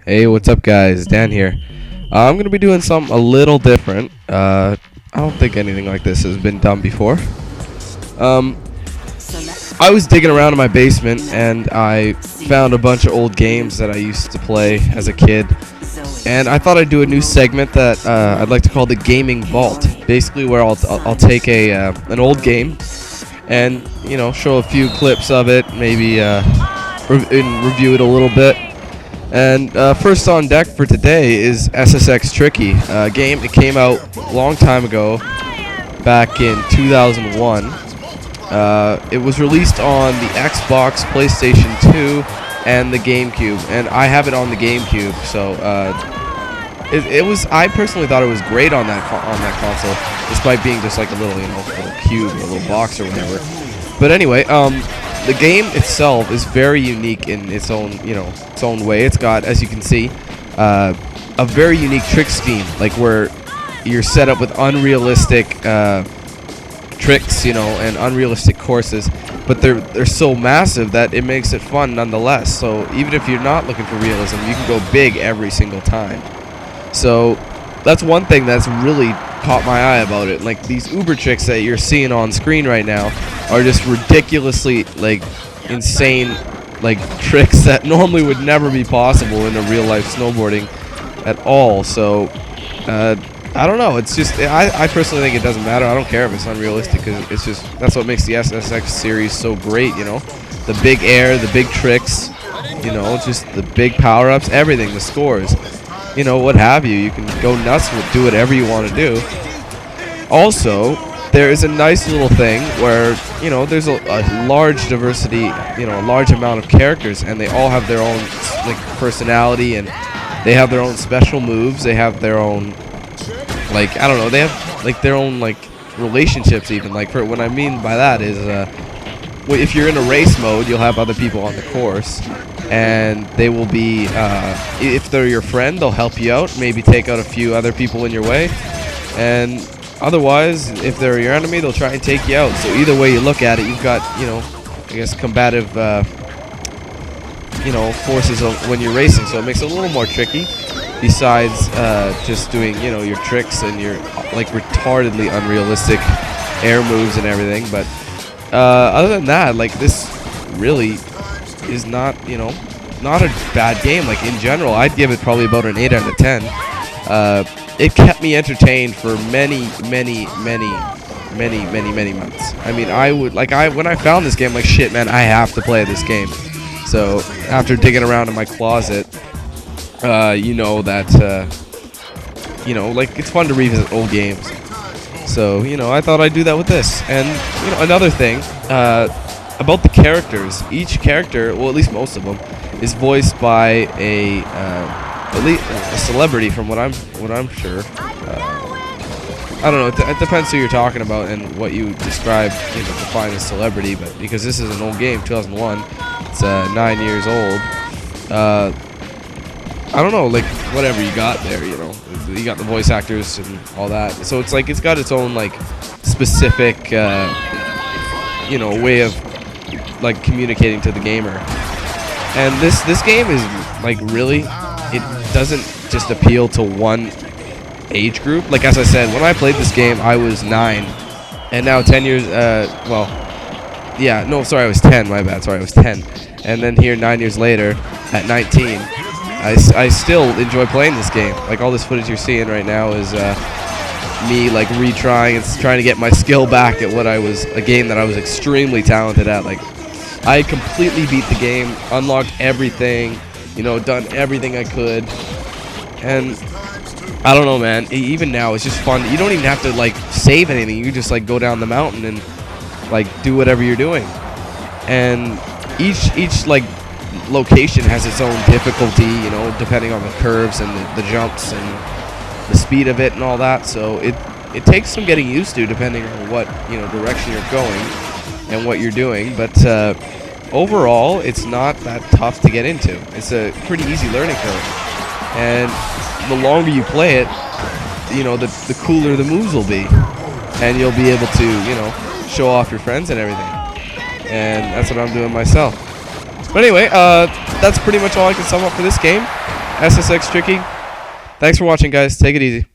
Hey, what's up, guys? Dan here. I'm gonna be doing something a little different. I don't think anything like this has been done before. Um, I was digging around in my basement and I found a bunch of old games that I used to play as a kid. And I thought I'd do a new segment that I'd like to call the Gaming Vault. Basically, where I'll take an old game and show a few clips of it, maybe review it a little bit. And first on deck for today is SSX Tricky, a game that came out a long time ago, back in 2001. It was released on the Xbox, PlayStation 2, and the Gamecube, and I have it on the Gamecube. So it was. I personally thought it was great on that console, despite being just like a little little cube, a little box or whatever. But anyway, the game itself is very unique in its own way. It's got, as you can see, a very unique trick scheme, like where you're set up with unrealistic tricks, and unrealistic courses, but they're so massive that it makes it fun nonetheless. So even if you're not looking for realism, you can go big every single time. So that's one thing that's really caught my eye about it. Like, these Uber tricks that you're seeing on screen right now are just ridiculously insane tricks that normally would never be possible in a real life snowboarding at all. So I don't know, it's just I personally think it doesn't matter. I don't care if it's unrealistic, because it's just, that's what makes the SSX series so great. The big air, the big tricks, just the big power-ups, everything, the scores, what have you. You can go nuts with, do whatever you want to do. Also, there is a nice little thing where, there's a large diversity, a large amount of characters, and they all have their own personality, and they have their own special moves. They have their own, I don't know, they have their own relationships even. For what I mean by that is, if you're in a race mode, you'll have other people on the course, and they will be, if they're your friend, they'll help you out, maybe take out a few other people in your way, and otherwise, if they're your enemy, they'll try and take you out. So either way you look at it, you've got, I guess, combative, forces when you're racing. So it makes it a little more tricky, besides just doing, your tricks and your, retardedly unrealistic air moves and everything. But other than that, this really is not, not a bad game. In general, I'd give it probably about an 8 out of 10. It kept me entertained for many months. I mean, I would, when I found this game, shit, man, I have to play this game. So after digging around in my closet, that it's fun to revisit old games. So, I thought I'd do that with this. And, another thing, about the characters, each character, well, at least most of them, is voiced by at least a celebrity, from what I'm sure. I don't know. It depends who you're talking about and what you define as celebrity. But because this is an old game, 2001, it's 9 years old. I don't know, whatever you got there, you got the voice actors and all that. So it's it's got its own specific way of communicating to the gamer. And this game is really, it doesn't just appeal to one age group. As I said, when I played this game, I was 9, and now 10 years. I was 10. My bad. Sorry, I was 10. And then here, 9 years later, at 19, I still enjoy playing this game. All this footage you're seeing right now is me retrying and trying to get my skill back at a game that I was extremely talented at. I completely beat the game, unlocked everything, done everything I could, and I don't know, man. Even now, it's just fun. You don't even have to save anything. You just go down the mountain and do whatever you're doing. And each location has its own difficulty, depending on the curves and the jumps and the speed of it and all that. So it takes some getting used to, depending on what direction you're going and what you're doing. But overall, it's not that tough to get into. It's a pretty easy learning curve. And the longer you play it, the cooler the moves will be. And you'll be able to, show off your friends and everything. And that's what I'm doing myself. But anyway, that's pretty much all I can sum up for this game. SSX Tricky. Thanks for watching, guys. Take it easy.